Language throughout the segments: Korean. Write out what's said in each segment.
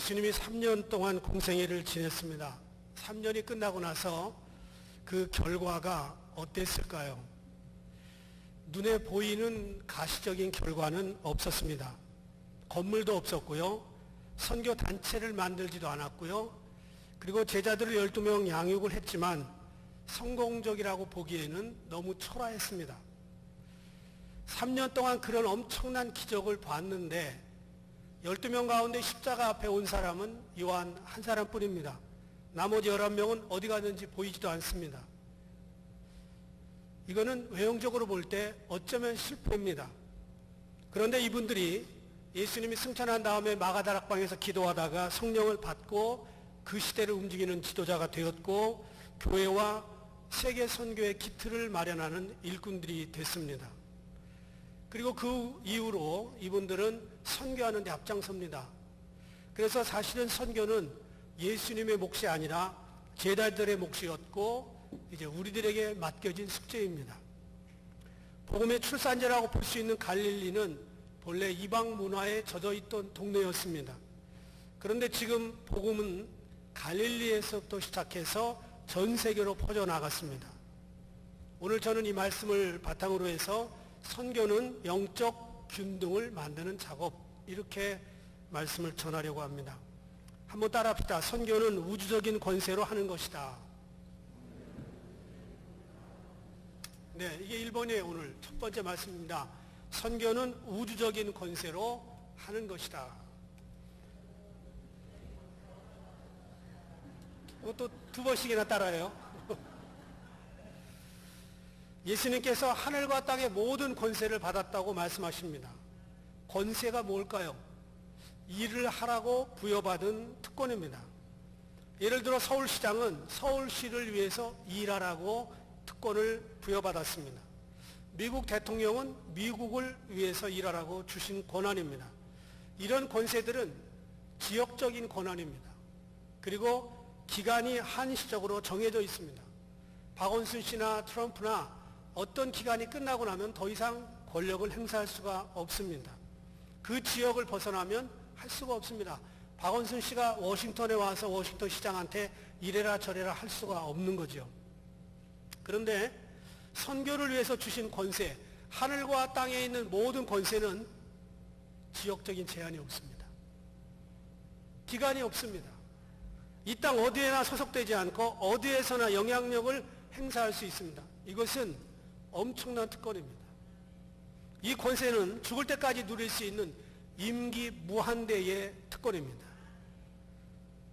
예수님이 3년 동안 공생애를 지냈습니다. 3년이 끝나고 나서 그 결과가 어땠을까요? 눈에 보이는 가시적인 결과는 없었습니다. 건물도 없었고요. 선교 단체를 만들지도 않았고요. 그리고 제자들을 12명 양육을 했지만 성공적이라고 보기에는 너무 초라했습니다. 3년 동안 그런 엄청난 기적을 봤는데 12명 가운데 십자가 앞에 온 사람은 요한 한 사람뿐입니다. 나머지 11명은 어디 갔는지 보이지도 않습니다. 이거는 외형적으로 볼 때 어쩌면 실패입니다. 그런데 이분들이 예수님이 승천한 다음에 마가다락방에서 기도하다가 성령을 받고 그 시대를 움직이는 지도자가 되었고 교회와 세계 선교의 기틀을 마련하는 일꾼들이 됐습니다. 그리고 그 이후로 이분들은 선교하는 데 앞장섭니다. 그래서 사실은 선교는 예수님의 몫이 아니라 제자들의 몫이었고 이제 우리들에게 맡겨진 숙제입니다. 복음의 출산지라고 볼 수 있는 갈릴리는 본래 이방 문화에 젖어 있던 동네였습니다. 그런데 지금 복음은 갈릴리에서부터 시작해서 전 세계로 퍼져나갔습니다. 오늘 저는 이 말씀을 바탕으로 해서 선교는 영적 균등을 만드는 작업, 이렇게 말씀을 전하려고 합니다. 한번 따라합시다. 선교는 우주적인 권세로 하는 것이다. 네, 이게 1번의 오늘 첫 번째 말씀입니다. 선교는 우주적인 권세로 하는 것이다. 이것도 두 번씩이나 따라해요. 예수님께서 하늘과 땅의 모든 권세를 받았다고 말씀하십니다. 권세가 뭘까요? 일을 하라고 부여받은 특권입니다. 예를 들어 서울시장은 서울시를 위해서 일하라고 특권을 부여받았습니다. 미국 대통령은 미국을 위해서 일하라고 주신 권한입니다. 이런 권세들은 지역적인 권한입니다. 그리고 기간이 한시적으로 정해져 있습니다. 박원순 씨나 트럼프나 어떤 기간이 끝나고 나면 더 이상 권력을 행사할 수가 없습니다. 그 지역을 벗어나면 할 수가 없습니다. 박원순 씨가 워싱턴에 와서 워싱턴 시장한테 이래라 저래라 할 수가 없는 거죠. 그런데 선교를 위해서 주신 권세, 하늘과 땅에 있는 모든 권세는 지역적인 제한이 없습니다. 기간이 없습니다. 이 땅 어디에나 소속되지 않고 어디에서나 영향력을 행사할 수 있습니다. 이것은 엄청난 특권입니다. 이 권세는 죽을 때까지 누릴 수 있는 임기 무한대의 특권입니다.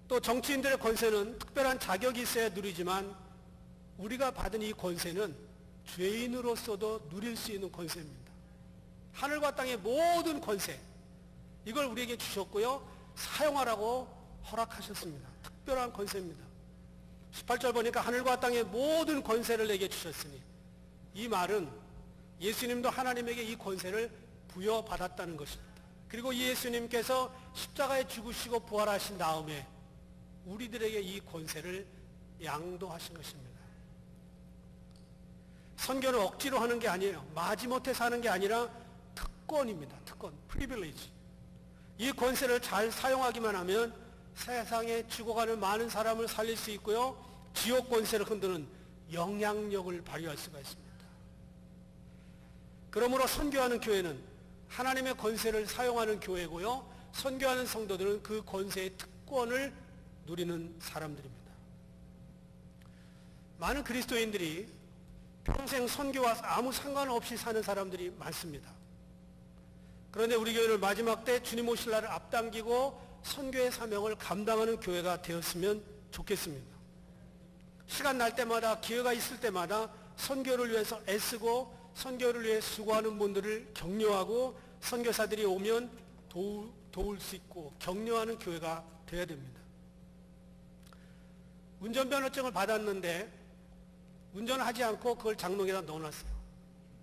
또 정치인들의 권세는 특별한 자격이 있어야 누리지만 우리가 받은 이 권세는 죄인으로서도 누릴 수 있는 권세입니다. 하늘과 땅의 모든 권세, 이걸 우리에게 주셨고요. 사용하라고 허락하셨습니다. 특별한 권세입니다. 18절 보니까 하늘과 땅의 모든 권세를 내게 주셨으니, 이 말은 예수님도 하나님에게 이 권세를 부여받았다는 것입니다. 그리고 예수님께서 십자가에 죽으시고 부활하신 다음에 우리들에게 이 권세를 양도하신 것입니다. 선교는 억지로 하는 게 아니에요. 마지못해서 하는 게 아니라 특권입니다. 특권, 프리빌리지. 이 권세를 잘 사용하기만 하면 세상에 죽어가는 많은 사람을 살릴 수 있고요. 지역 권세를 흔드는 영향력을 발휘할 수가 있습니다. 그러므로 선교하는 교회는 하나님의 권세를 사용하는 교회고요. 선교하는 성도들은 그 권세의 특권을 누리는 사람들입니다. 많은 그리스도인들이 평생 선교와 아무 상관없이 사는 사람들이 많습니다. 그런데 우리 교회는 마지막 때 주님 오실 날을 앞당기고 선교의 사명을 감당하는 교회가 되었으면 좋겠습니다. 시간 날 때마다, 기회가 있을 때마다 선교를 위해서 애쓰고 선교를 위해 수고하는 분들을 격려하고 선교사들이 오면 도울 수 있고 격려하는 교회가 되어야 됩니다. 운전면허증을 받았는데 운전하지 않고 그걸 장롱에다 넣어놨어요.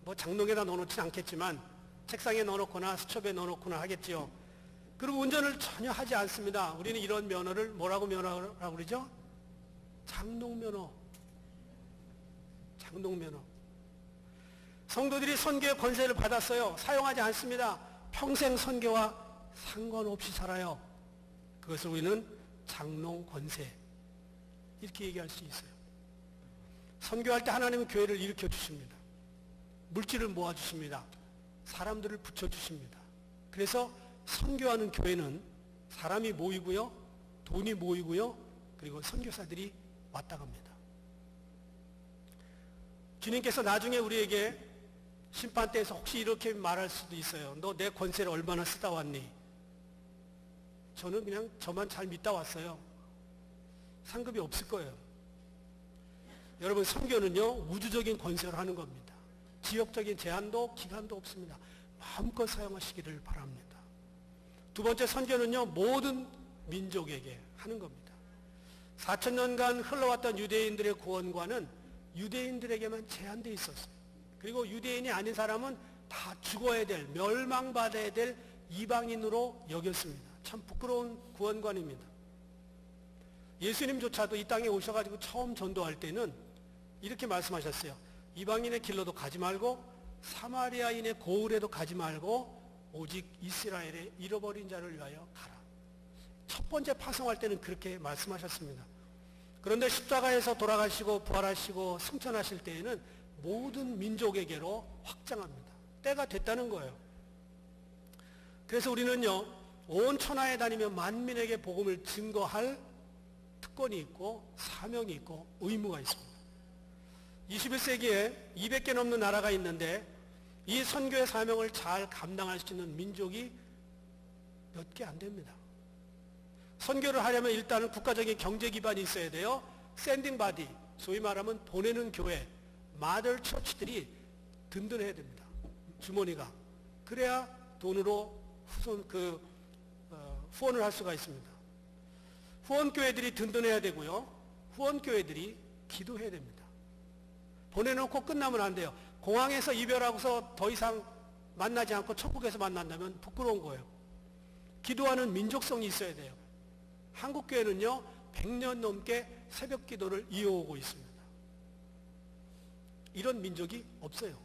뭐 장롱에다 넣어놓진 않겠지만 책상에 넣어놓거나 수첩에 넣어놓거나 하겠지요. 그리고 운전을 전혀 하지 않습니다. 우리는 이런 면허를 뭐라고 면허라고 그러죠? 장롱면허. 장롱면허. 성도들이 선교의 권세를 받았어요. 사용하지 않습니다. 평생 선교와 상관없이 살아요. 그것을 우리는 장롱 권세 이렇게 얘기할 수 있어요. 선교할 때 하나님은 교회를 일으켜 주십니다. 물질을 모아 주십니다. 사람들을 붙여 주십니다. 그래서 선교하는 교회는 사람이 모이고요, 돈이 모이고요, 그리고 선교사들이 왔다 갑니다. 주님께서 나중에 우리에게 심판대에서 혹시 이렇게 말할 수도 있어요. 너 내 권세를 얼마나 쓰다 왔니? 저는 그냥 저만 잘 믿다 왔어요. 상급이 없을 거예요. 여러분, 선교는요, 우주적인 권세를 하는 겁니다. 지역적인 제한도 기간도 없습니다. 마음껏 사용하시기를 바랍니다. 두 번째, 선교는요, 모든 민족에게 하는 겁니다. 4,000년간 흘러왔던 유대인들의 구원과는 유대인들에게만 제한되어 있었어요. 그리고 유대인이 아닌 사람은 다 죽어야 될, 멸망받아야 될 이방인으로 여겼습니다. 참 부끄러운 구원관입니다. 예수님조차도 이 땅에 오셔가지고 처음 전도할 때는 이렇게 말씀하셨어요. 이방인의 길로도 가지 말고 사마리아인의 고을에도 가지 말고 오직 이스라엘의 잃어버린 자를 위하여 가라. 첫 번째 파송할 때는 그렇게 말씀하셨습니다. 그런데 십자가에서 돌아가시고 부활하시고 승천하실 때에는 모든 민족에게로 확장합니다. 때가 됐다는 거예요. 그래서 우리는요, 온 천하에 다니며 만민에게 복음을 증거할 특권이 있고 사명이 있고 의무가 있습니다. 21세기에 200개 넘는 나라가 있는데 이 선교의 사명을 잘 감당할 수 있는 민족이 몇 개 안 됩니다. 선교를 하려면 일단은 국가적인 경제 기반이 있어야 돼요. 샌딩 바디, 소위 말하면 보내는 교회, 마더 처치들이 든든해야 됩니다. 주머니가. 그래야 돈으로 후원을 할 수가 있습니다. 후원교회들이 든든해야 되고요. 후원교회들이 기도해야 됩니다. 보내놓고 끝나면 안 돼요. 공항에서 이별하고서 더 이상 만나지 않고 천국에서 만난다면 부끄러운 거예요. 기도하는 민족성이 있어야 돼요. 한국교회는요, 100년 넘게 새벽 기도를 이어오고 있습니다. 이런 민족이 없어요.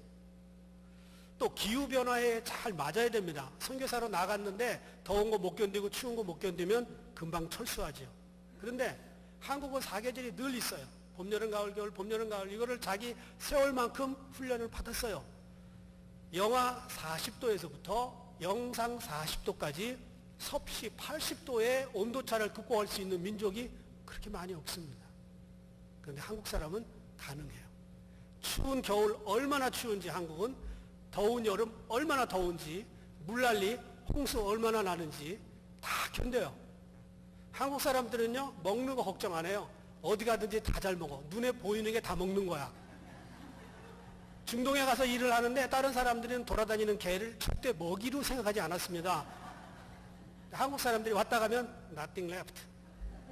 또 기후변화에 잘 맞아야 됩니다. 선교사로 나갔는데 더운 거 못 견디고 추운 거 못 견디면 금방 철수하죠. 그런데 한국은 사계절이 늘 있어요. 봄, 여름, 가을, 겨울, 봄, 여름, 가을. 이거를 자기 세월만큼 훈련을 받았어요. 영하 40도에서부터 영상 40도까지 섭씨 80도의 온도차를 극복할 수 있는 민족이 그렇게 많이 없습니다. 그런데 한국 사람은 가능해요. 추운 겨울 얼마나 추운지 한국은, 더운 여름 얼마나 더운지, 물난리, 홍수 얼마나 나는지 다 견뎌요. 한국 사람들은요, 먹는 거 걱정 안 해요. 어디 가든지 다 잘 먹어. 눈에 보이는 게 다 먹는 거야. 중동에 가서 일을 하는데 다른 사람들은 돌아다니는 개를 절대 먹이로 생각하지 않았습니다. 한국 사람들이 왔다 가면 nothing left.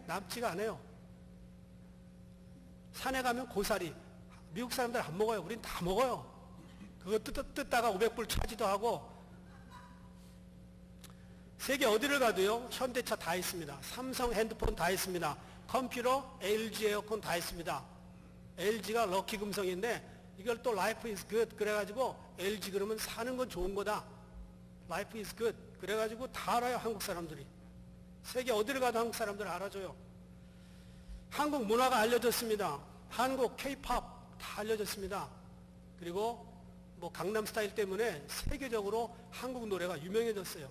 남지가 않아요. 산에 가면 고사리. 미국 사람들 안 먹어요. 우린 다 먹어요. 그거 뜯다가 500불 차지도 하고. 세계 어디를 가도요, 현대차 다 있습니다. 삼성 핸드폰 다 있습니다. 컴퓨터, LG 에어컨 다 있습니다. LG가 럭키 금성인데 이걸 또 life is good 그래가지고 LG 그러면 사는 건 좋은 거다. life is good 그래가지고 다 알아요. 한국 사람들이. 세계 어디를 가도 한국 사람들 알아줘요. 한국 문화가 알려졌습니다. 한국 K-팝 다 알려졌습니다. 그리고 뭐 강남스타일 때문에 세계적으로 한국 노래가 유명해졌어요.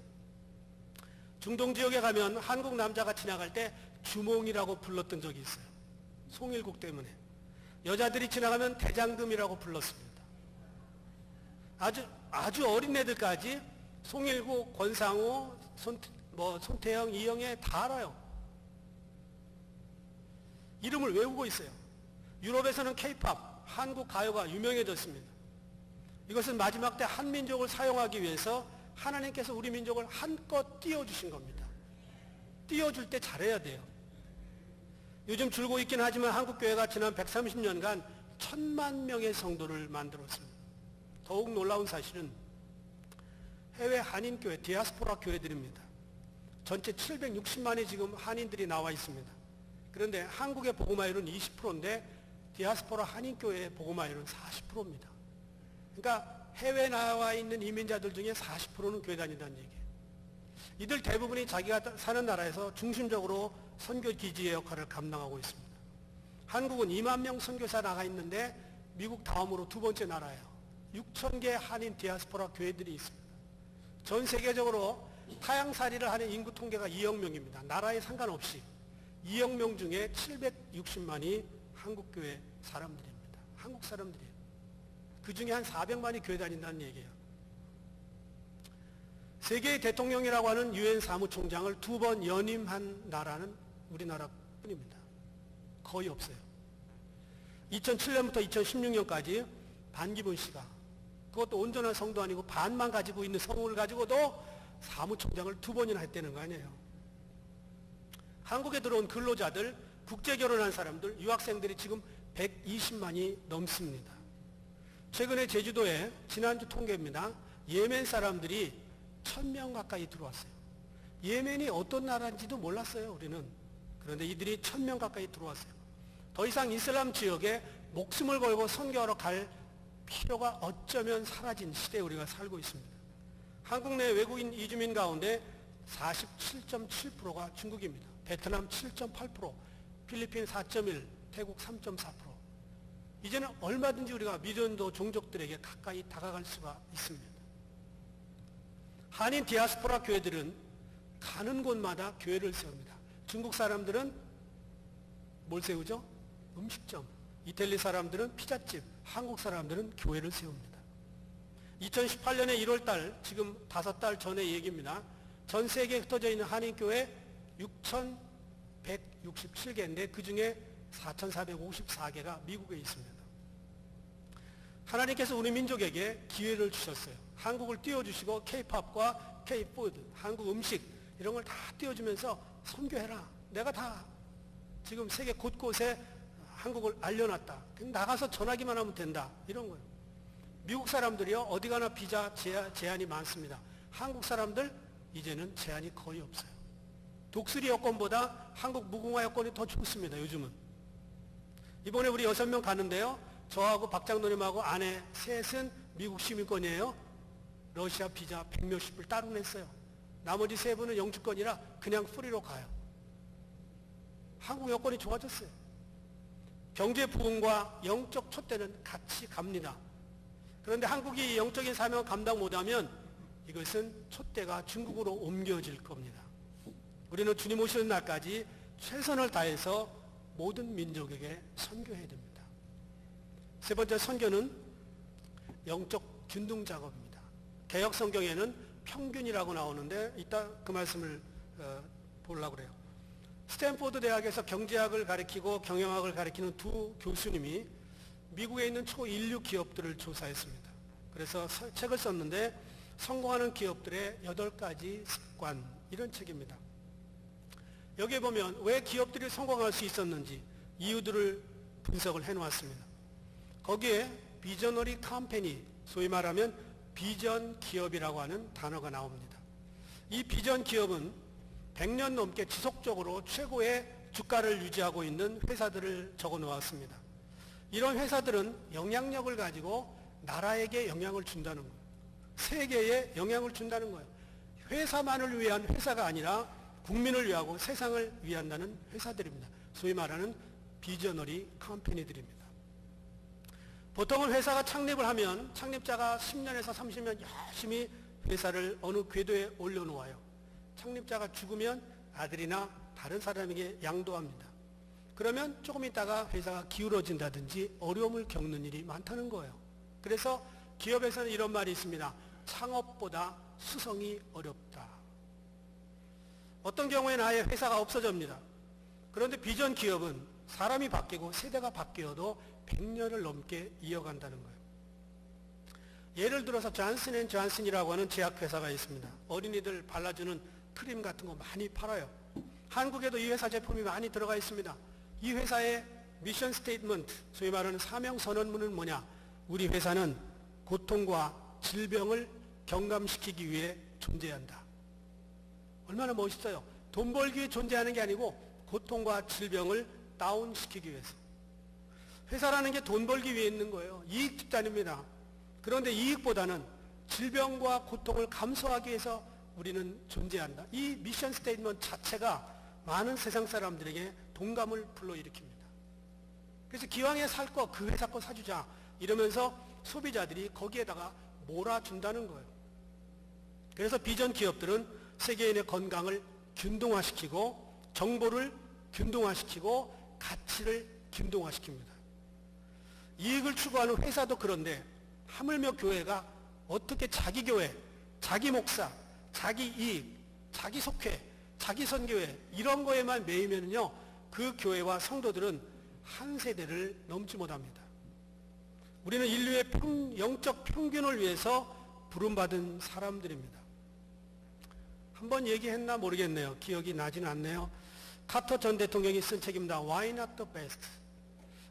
중동 지역에 가면 한국 남자가 지나갈 때 주몽이라고 불렀던 적이 있어요. 송일국 때문에. 여자들이 지나가면 대장금이라고 불렀습니다. 아주 어린 애들까지 송일국, 권상우, 손태영, 이영애 다 알아요. 이름을 외우고 있어요. 유럽에서는 K-팝, 한국 가요가 유명해졌습니다. 이것은 마지막 때 한민족을 사용하기 위해서 하나님께서 우리 민족을 한껏 띄워주신 겁니다. 띄워줄 때 잘해야 돼요. 요즘 줄고 있긴 하지만 한국교회가 지난 130년간 1000만 명의 성도를 만들었습니다. 더욱 놀라운 사실은 해외 한인교회, 디아스포라 교회들입니다. 전체 760만이 지금 한인들이 나와 있습니다. 그런데 한국의 복음화율은 20%인데 디아스포라 한인교회의 복음화율은 40%입니다. 그러니까 해외 나와 있는 이민자들 중에 40%는 교회 다닌다는 얘기예요. 이들 대부분이 자기가 사는 나라에서 중심적으로 선교 기지의 역할을 감당하고 있습니다. 한국은 2만 명 선교사 나가 있는데 미국 다음으로 두 번째 나라예요. 6,000개 한인 디아스포라 교회들이 있습니다. 전 세계적으로 타향살이를 하는 인구 통계가 2억 명입니다. 나라에 상관없이 2억 명 중에 760만이 한국교회 사람들입니다. 한국 사람들이에요. 그 중에 한 400만이 교회 다닌다는 얘기예요. 세계의 대통령이라고 하는 유엔 사무총장을 2번 연임한 나라는 우리나라뿐입니다. 거의 없어요. 2007년부터 2016년까지 반기문 씨가, 그것도 온전한 성도 아니고 반만 가지고 있는 성을 가지고도 사무총장을 2번이나 했다는 거 아니에요. 한국에 들어온 근로자들, 국제결혼한 사람들, 유학생들이 지금 120만이 넘습니다. 최근에 제주도에, 지난주 통계입니다, 예멘 사람들이 1000명 가까이 들어왔어요. 예멘이 어떤 나라인지도 몰랐어요, 우리는. 그런데 이들이 1000명 가까이 들어왔어요. 더 이상 이슬람 지역에 목숨을 걸고 선교하러 갈 필요가 어쩌면 사라진 시대에 우리가 살고 있습니다. 한국 내 외국인 이주민 가운데 47.7%가 중국입니다. 베트남 7.8%, 필리핀 4.1%, 태국 3.4%. 이제는 얼마든지 우리가 미전도 종족들에게 가까이 다가갈 수가 있습니다. 한인 디아스포라 교회들은 가는 곳마다 교회를 세웁니다. 중국 사람들은 뭘 세우죠? 음식점. 이탈리 사람들은 피자집. 한국 사람들은 교회를 세웁니다. 2018년에 1월달, 지금 5달 전의 얘기입니다. 전 세계에 흩어져 있는 한인교회 6,167개인데 그 중에 4,454개가 미국에 있습니다. 하나님께서 우리 민족에게 기회를 주셨어요. 한국을 띄워주시고 K-팝과 K-푸드, 한국 음식 이런 걸 다 띄워주면서 선교해라. 내가 다 지금 세계 곳곳에 한국을 알려놨다. 그냥 나가서 전하기만 하면 된다. 이런 거예요. 미국 사람들이요, 어디 가나 비자 제한이 많습니다. 한국 사람들 이제는 제한이 거의 없어요. 독수리 여권보다 한국 무궁화 여권이 더 좋습니다. 요즘은. 이번에 우리 6명 가는데요, 저하고 박장로님하고 아내 셋은 미국 시민권이에요. 러시아 비자 100몇십 불 따로 냈어요. 나머지 3분은 영주권이라 그냥 프리로 가요. 한국 여권이 좋아졌어요. 경제 부흥과 영적 촛대는 같이 갑니다. 그런데 한국이 영적인 사명을 감당 못하면 이것은 촛대가 중국으로 옮겨질 겁니다. 우리는 주님 오시는 날까지 최선을 다해서 모든 민족에게 선교해야 됩니다. 세 번째, 선교는 영적 균등 작업입니다. 개역 성경에는 평균이라고 나오는데 이따 그 말씀을 보려고 그래요. 스탠포드 대학에서 경제학을 가르치고 경영학을 가르치는 두 교수님이 미국에 있는 초인류 기업들을 조사했습니다. 그래서 책을 썼는데 성공하는 기업들의 8가지 습관, 이런 책입니다. 여기에 보면 왜 기업들이 성공할 수 있었는지 이유들을 분석을 해놓았습니다. 거기에 비저너리 컴퍼니, 소위 말하면 비전 기업이라고 하는 단어가 나옵니다. 이 비전 기업은 100년 넘게 지속적으로 최고의 주가를 유지하고 있는 회사들을 적어 놓았습니다. 이런 회사들은 영향력을 가지고 나라에게 영향을 준다는 거예요. 세계에 영향을 준다는 거예요. 회사만을 위한 회사가 아니라 국민을 위하고 세상을 위한다는 회사들입니다. 소위 말하는 비저너리 컴퍼니들입니다. 보통은 회사가 창립을 하면 창립자가 10년에서 30년 열심히 회사를 어느 궤도에 올려놓아요. 창립자가 죽으면 아들이나 다른 사람에게 양도합니다. 그러면 조금 있다가 회사가 기울어진다든지 어려움을 겪는 일이 많다는 거예요. 그래서 기업에서는 이런 말이 있습니다. 창업보다 수성이 어렵다. 어떤 경우에는 아예 회사가 없어집니다. 그런데 비전 기업은 사람이 바뀌고 세대가 바뀌어도 100년을 넘게 이어간다는 거예요. 예를 들어서 존슨앤존슨이라고 하는 제약회사가 있습니다. 어린이들 발라주는 크림 같은 거 많이 팔아요. 한국에도 이 회사 제품이 많이 들어가 있습니다. 이 회사의 미션 스테이트먼트, 소위 말하는 사명 선언문은 뭐냐? 우리 회사는 고통과 질병을 경감시키기 위해 존재한다. 얼마나 멋있어요. 돈 벌기 위해 존재하는 게 아니고 고통과 질병을 다운시키기 위해서. 회사라는 게 돈 벌기 위해 있는 거예요. 이익 집단입니다. 그런데 이익보다는 질병과 고통을 감소하기 위해서 우리는 존재한다. 이 미션 스테이트먼트 자체가 많은 세상 사람들에게 동감을 불러일으킵니다. 그래서 기왕에 살 거 그 회사 거 사주자 이러면서 소비자들이 거기에다가 몰아준다는 거예요. 그래서 비전 기업들은 세계인의 건강을 균등화시키고 정보를 균등화시키고 가치를 균등화시킵니다. 이익을 추구하는 회사도 그런데 하물며 교회가 어떻게 자기 교회, 자기 목사, 자기 이익, 자기 속회, 자기 선교회 이런 거에만 매이면요 그 교회와 성도들은 한 세대를 넘지 못합니다. 우리는 인류의 영적 평균을 위해서 부름받은 사람들입니다. 한번 얘기했나 모르겠네요. 기억이 나지는 않네요. 카터 전 대통령이 쓴 책입니다. Why not the best?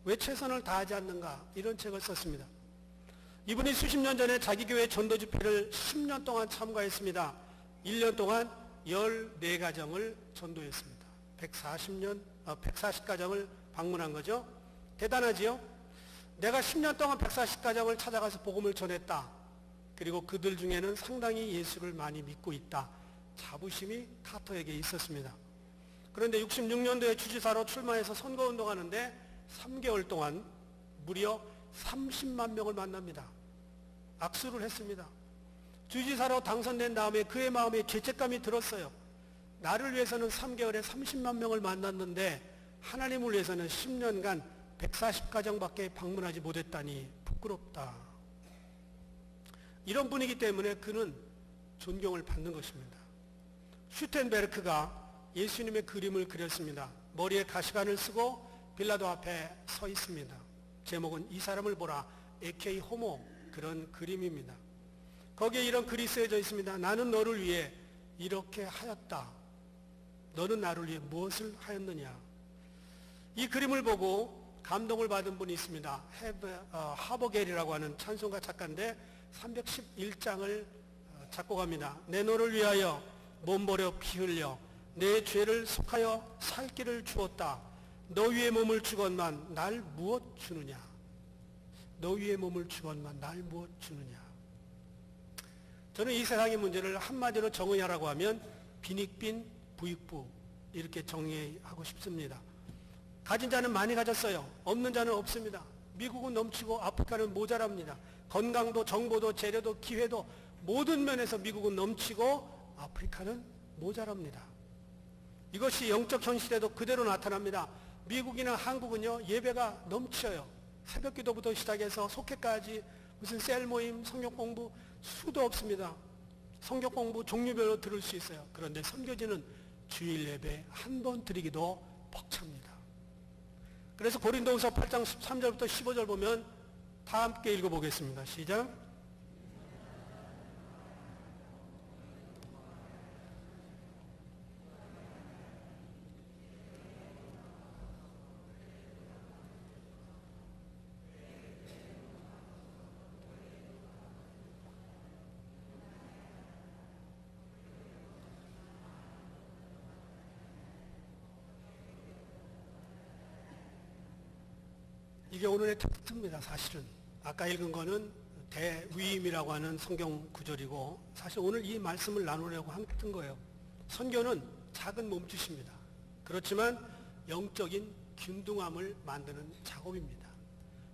왜 최선을 다하지 않는가? 이런 책을 썼습니다. 이분이 수십 년 전에 자기 교회 전도 집회를 10년 동안 참가했습니다. 1년 동안 14가정을 전도했습니다. 140가정을 방문한 거죠. 대단하지요? 내가 10년 동안 140가정을 찾아가서 복음을 전했다. 그리고 그들 중에는 상당히 예수를 많이 믿고 있다. 자부심이 카터에게 있었습니다. 그런데 66년도에 주지사로 출마해서 선거운동하는데 3개월 동안 무려 30만 명을 만납니다. 악수를 했습니다. 주지사로 당선된 다음에 그의 마음에 죄책감이 들었어요. 나를 위해서는 3개월에 30만 명을 만났는데 하나님을 위해서는 10년간 140가정밖에 방문하지 못했다니 부끄럽다. 이런 분이기 때문에 그는 존경을 받는 것입니다. 슈텐베르크가 예수님의 그림을 그렸습니다. 머리에 가시관을 쓰고 빌라도 앞에 서 있습니다. 제목은 이 사람을 보라 에케이 호모 그런 그림입니다. 거기에 이런 글이 쓰여져 있습니다. 나는 너를 위해 이렇게 하였다. 너는 나를 위해 무엇을 하였느냐. 이 그림을 보고 감동을 받은 분이 있습니다. 하버겔이라고 하는 찬송가 작가인데 311장을 작곡합니다. 내 너를 위하여 몸 버려 피 흘려 내 죄를 속하여 살 길을 주었다. 너 위에 몸을 주건만 날 무엇 주느냐. 너 위에 몸을 주건만 날 무엇 주느냐. 저는 이 세상의 문제를 한마디로 정의하라고 하면 빈익빈 부익부 이렇게 정의하고 싶습니다. 가진 자는 많이 가졌어요. 없는 자는 없습니다. 미국은 넘치고 아프리카는 모자랍니다. 건강도 정보도 재료도 기회도 모든 면에서 미국은 넘치고 아프리카는 모자랍니다. 이것이 영적 현실에도 그대로 나타납니다. 미국이나 한국은요 예배가 넘쳐요. 새벽기도부터 시작해서 속회까지 무슨 셀 모임, 성경 공부 수도 없습니다. 성경 공부 종류별로 들을 수 있어요. 그런데 선교지는 주일 예배 한 번 드리기도 벅찹니다. 그래서 고린도후서 8장 13절부터 15절 보면 다 함께 읽어보겠습니다. 시작. 이게 오늘의 텍스트입니다. 사실은 아까 읽은 거는 대위임이라고 하는 성경 구절이고 사실 오늘 이 말씀을 나누려고 했던 거예요. 선교는 작은 몸짓입니다. 그렇지만 영적인 균등함을 만드는 작업입니다.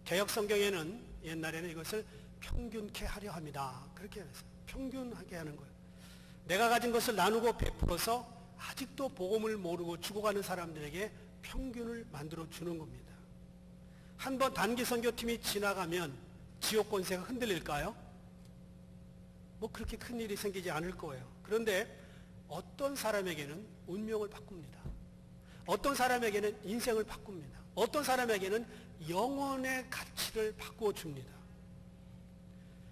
개역 성경에는 옛날에는 이것을 평균케 하려 합니다. 그렇게 했어요. 평균하게 하는 거예요. 내가 가진 것을 나누고 베풀어서 아직도 복음을 모르고 죽어가는 사람들에게 평균을 만들어 주는 겁니다. 한번 단기 선교팀이 지나가면 지옥 권세가 흔들릴까요? 뭐 그렇게 큰 일이 생기지 않을 거예요. 그런데 어떤 사람에게는 운명을 바꿉니다. 어떤 사람에게는 인생을 바꿉니다. 어떤 사람에게는 영혼의 가치를 바꾸어 줍니다.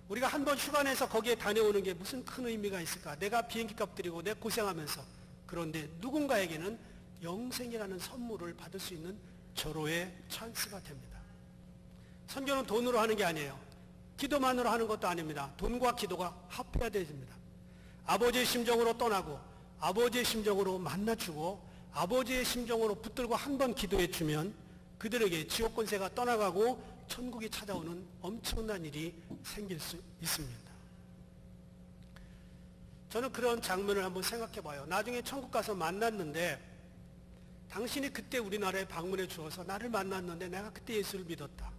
우리가 한번 휴가 내서 거기에 다녀오는 게 무슨 큰 의미가 있을까? 내가 비행기값 들이고 내가 고생하면서. 그런데 누군가에게는 영생이라는 선물을 받을 수 있는 절호의 찬스가 됩니다. 선교는 돈으로 하는 게 아니에요. 기도만으로 하는 것도 아닙니다. 돈과 기도가 합해야 됩니다. 아버지의 심정으로 떠나고 아버지의 심정으로 만나주고 아버지의 심정으로 붙들고 한 번 기도해 주면 그들에게 지옥 권세가 떠나가고 천국이 찾아오는 엄청난 일이 생길 수 있습니다. 저는 그런 장면을 한번 생각해 봐요. 나중에 천국 가서 만났는데 당신이 그때 우리나라에 방문해 주어서 나를 만났는데 내가 그때 예수를 믿었다.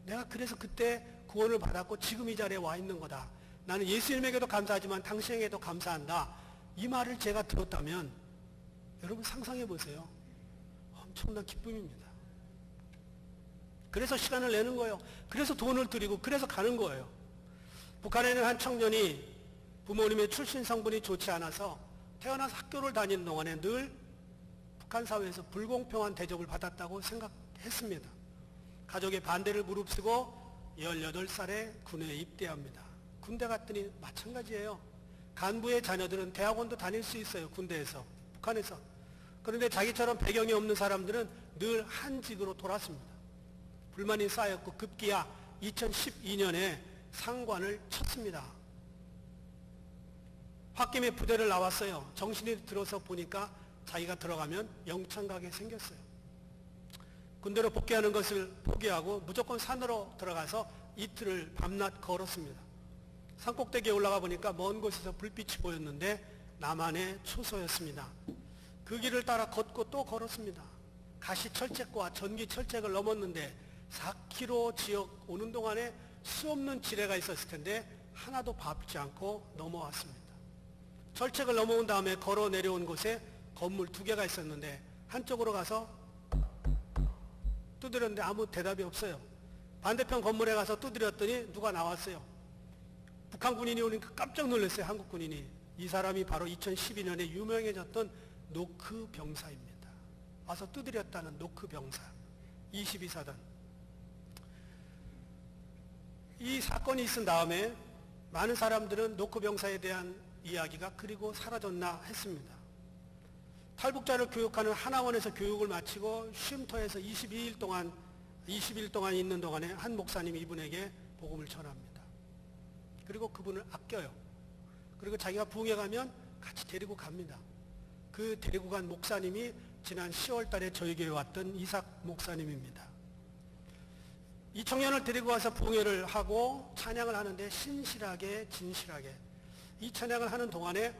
내가 그래서 그때 구원을 받았고 지금 이 자리에 와 있는 거다. 나는 예수님에게도 감사하지만 당신에게도 감사한다. 이 말을 제가 들었다면 여러분 상상해 보세요. 엄청난 기쁨입니다. 그래서 시간을 내는 거예요. 그래서 돈을 들이고 그래서 가는 거예요. 북한에 있는 한 청년이 부모님의 출신 성분이 좋지 않아서 태어나서 학교를 다니는 동안에 늘 북한 사회에서 불공평한 대접을 받았다고 생각했습니다. 가족의 반대를 무릅쓰고 18살에 군에 입대합니다. 군대 갔더니 마찬가지예요. 간부의 자녀들은 대학원도 다닐 수 있어요. 군대에서, 북한에서. 그런데 자기처럼 배경이 없는 사람들은 늘 한직으로 돌았습니다. 불만이 쌓였고 급기야 2012년에 상관을 쳤습니다. 홧김에 부대를 나왔어요. 정신이 들어서 보니까 자기가 들어가면 영창 가게 생겼어요. 군대로 복귀하는 것을 포기하고 무조건 산으로 들어가서 이틀을 밤낮 걸었습니다. 산꼭대기에 올라가 보니까 먼 곳에서 불빛이 보였는데 남한의 초소였습니다. 그 길을 따라 걷고 또 걸었습니다. 가시철책과 전기철책을 넘었는데 4km 지역 오는 동안에 수없는 지뢰가 있었을 텐데 하나도 밟지 않고 넘어왔습니다. 철책을 넘어온 다음에 걸어 내려온 곳에 건물 2개가 있었는데 한쪽으로 가서 두드렸는데 아무 대답이 없어요. 반대편 건물에 가서 두드렸더니 누가 나왔어요. 북한 군인이 오니까 깜짝 놀랐어요. 한국 군인이. 이 사람이 바로 2012년에 유명해졌던 노크 병사입니다. 와서 두드렸다는 노크 병사 22사단. 이 사건이 있은 다음에 많은 사람들은 노크 병사에 대한 이야기가 그리고 사라졌나 했습니다. 탈북자를 교육하는 하나원에서 교육을 마치고 쉼터에서 20일 동안 있는 동안에 한 목사님이 이분에게 복음을 전합니다. 그리고 그분을 아껴요. 그리고 자기가 부흥회 가면 같이 데리고 갑니다. 그 데리고 간 목사님이 지난 10월 달에 저희 교회에 왔던 이삭 목사님입니다. 이 청년을 데리고 와서 부흥회를 하고 찬양을 하는데 신실하게 진실하게 이 찬양을 하는 동안에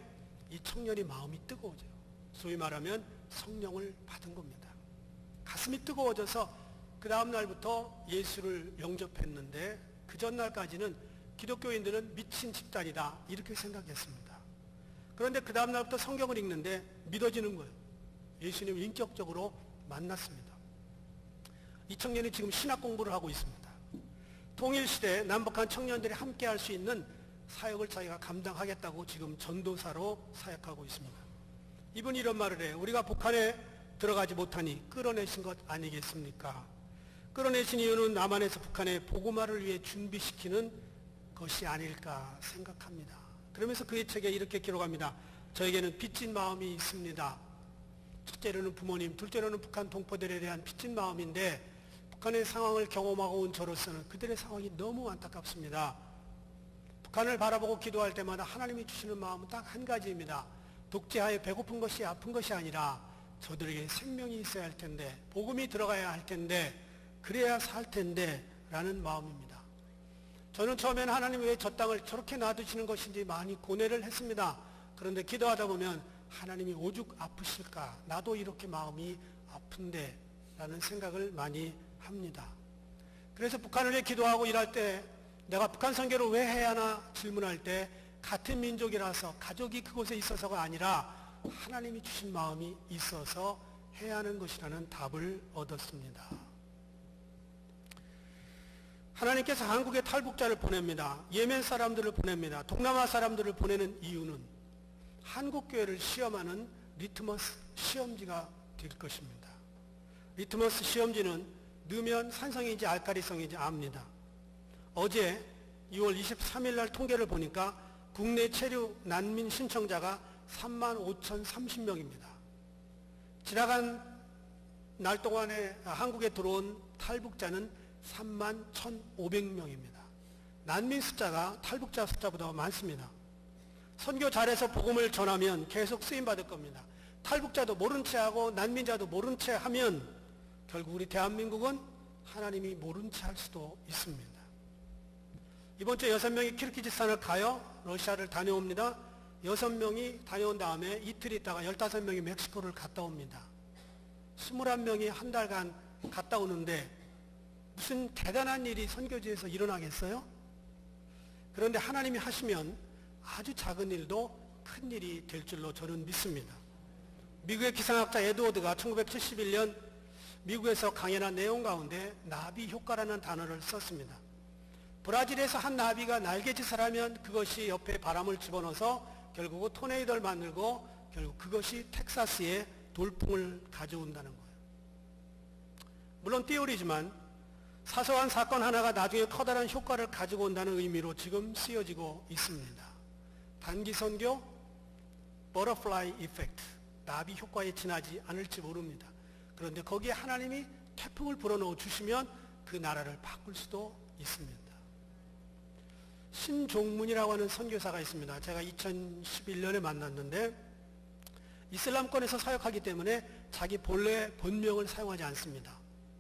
이 청년이 마음이 뜨거워져요. 소위 말하면 성령을 받은 겁니다. 가슴이 뜨거워져서 그 다음 날부터 예수를 영접했는데 그 전날까지는 기독교인들은 미친 집단이다 이렇게 생각했습니다. 그런데 그 다음 날부터 성경을 읽는데 믿어지는 거예요. 예수님을 인격적으로 만났습니다. 이 청년이 지금 신학 공부를 하고 있습니다. 통일시대 남북한 청년들이 함께 할 수 있는 사역을 자기가 감당하겠다고 지금 전도사로 사역하고 있습니다. 이분이 이런 말을 해요. 우리가 북한에 들어가지 못하니 끌어내신 것 아니겠습니까? 끌어내신 이유는 남한에서 북한의 복음화를 위해 준비시키는 것이 아닐까 생각합니다. 그러면서 그의 책에 이렇게 기록합니다. 저에게는 빚진 마음이 있습니다. 첫째로는 부모님, 둘째로는 북한 동포들에 대한 빚진 마음인데 북한의 상황을 경험하고 온 저로서는 그들의 상황이 너무 안타깝습니다. 북한을 바라보고 기도할 때마다 하나님이 주시는 마음은 딱 한 가지입니다. 독재하에 배고픈 것이 아픈 것이 아니라 저들에게 생명이 있어야 할 텐데 복음이 들어가야 할 텐데 그래야 살 텐데 라는 마음입니다. 저는 처음에는 하나님이 왜 저 땅을 저렇게 놔두시는 것인지 많이 고뇌를 했습니다. 그런데 기도하다 보면 하나님이 오죽 아프실까? 나도 이렇게 마음이 아픈데 라는 생각을 많이 합니다. 그래서 북한을 위해 기도하고 일할 때 내가 북한 선교를 왜 해야 하나 질문할 때 같은 민족이라서 가족이 그곳에 있어서가 아니라 하나님이 주신 마음이 있어서 해야 하는 것이라는 답을 얻었습니다. 하나님께서 한국에 탈북자를 보냅니다. 예멘 사람들을 보냅니다. 동남아 사람들을 보내는 이유는 한국교회를 시험하는 리트머스 시험지가 될 것입니다. 리트머스 시험지는 넣으면 산성인지 알카리성인지 압니다. 어제 2월 23일 날 통계를 보니까 국내 체류 난민 신청자가 35,030명입니다. 지나간 날 동안에 한국에 들어온 탈북자는 31,500명입니다. 난민 숫자가 탈북자 숫자보다 많습니다. 선교 잘해서 복음을 전하면 계속 쓰임받을 겁니다. 탈북자도 모른 채 하고 난민자도 모른 채 하면 결국 우리 대한민국은 하나님이 모른 채 할 수도 있습니다. 이번 주에 6명이 키르기즈스탄을 가요. 러시아를 다녀옵니다. 6명이 다녀온 다음에 이틀 있다가 15명이 멕시코를 갔다 옵니다. 21명이 한 달간 갔다 오는데 무슨 대단한 일이 선교지에서 일어나겠어요? 그런데 하나님이 하시면 아주 작은 일도 큰 일이 될 줄로 저는 믿습니다. 미국의 기상학자 에드워드가 1971년 미국에서 강연한 내용 가운데 나비 효과라는 단어를 썼습니다. 브라질에서 한 나비가 날개짓을 하면 그것이 옆에 바람을 집어넣어서 결국은 토네이도를 만들고 결국 그것이 텍사스에 돌풍을 가져온다는 거예요. 물론 띠오리지만 사소한 사건 하나가 나중에 커다란 효과를 가지고 온다는 의미로 지금 쓰여지고 있습니다. 단기 선교, 버터플라이 이펙트, 나비 효과에 지나지 않을지 모릅니다. 그런데 거기에 하나님이 태풍을 불어넣어 주시면 그 나라를 바꿀 수도 있습니다. 신종문이라고 하는 선교사가 있습니다. 제가 2011년에 만났는데 이슬람권에서 사역하기 때문에 자기 본래 본명을 사용하지 않습니다.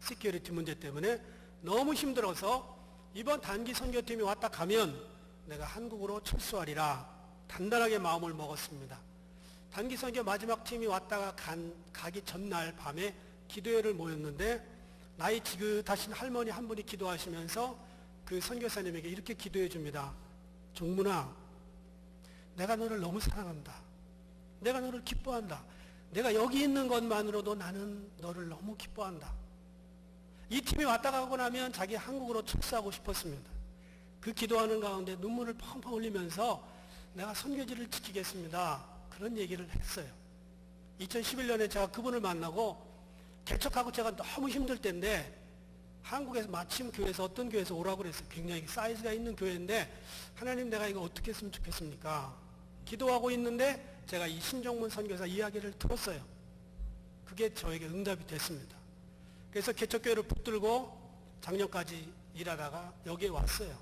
시큐리티 문제 때문에 너무 힘들어서 이번 단기 선교팀이 왔다 가면 내가 한국으로 철수하리라 단단하게 마음을 먹었습니다. 단기 선교 마지막 팀이 왔다가 가기 전날 밤에 기도회를 모였는데 나이 지긋하신 할머니 한 분이 기도하시면서 그 선교사님에게 이렇게 기도해 줍니다. 종문아, 내가 너를 너무 사랑한다. 내가 너를 기뻐한다. 내가 여기 있는 것만으로도 나는 너를 너무 기뻐한다. 이 팀이 왔다 가고 나면 자기 한국으로 철수하고 싶었습니다. 그 기도하는 가운데 눈물을 펑펑 흘리면서 내가 선교지를 지키겠습니다. 그런 얘기를 했어요. 2011년에 제가 그분을 만나고 개척하고 제가 너무 힘들 때인데 한국에서 마침 교회에서 어떤 교회에서 오라고 그랬어요. 굉장히 사이즈가 있는 교회인데 하나님 내가 이거 어떻게 했으면 좋겠습니까? 기도하고 있는데 제가 이 신종문 선교사 이야기를 들었어요. 그게 저에게 응답이 됐습니다. 그래서 개척교회를 붙들고 작년까지 일하다가 여기에 왔어요.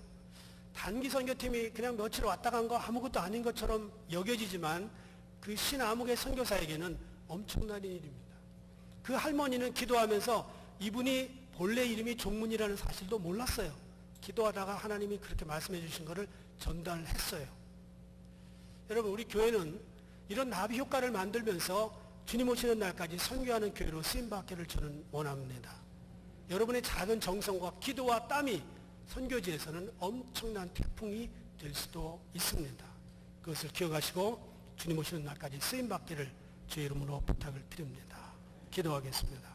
단기 선교팀이 그냥 며칠 왔다 간 거 아무것도 아닌 것처럼 여겨지지만 그 신아무개 선교사에게는 엄청난 일입니다. 그 할머니는 기도하면서 이분이 본래 이름이 종문이라는 사실도 몰랐어요. 기도하다가 하나님이 그렇게 말씀해 주신 것을 전달했어요. 여러분, 우리 교회는 이런 나비 효과를 만들면서 주님 오시는 날까지 선교하는 교회로 쓰임받기를 저는 원합니다. 여러분의 작은 정성과 기도와 땀이 선교지에서는 엄청난 태풍이 될 수도 있습니다. 그것을 기억하시고 주님 오시는 날까지 쓰임받기를 주의 이름으로 부탁을 드립니다. 기도하겠습니다.